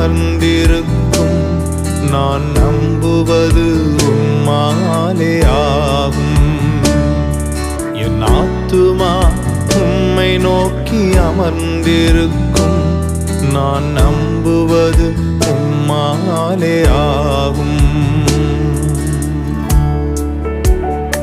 அமர்ந்திருக்கும் நான் நம்புவது உம்மாலே ஆகும். என் ஆத்துமா உம்மை நோக்கி அமர்ந்திருக்கும் நான் நம்புவது உம்மாலே ஆகும்.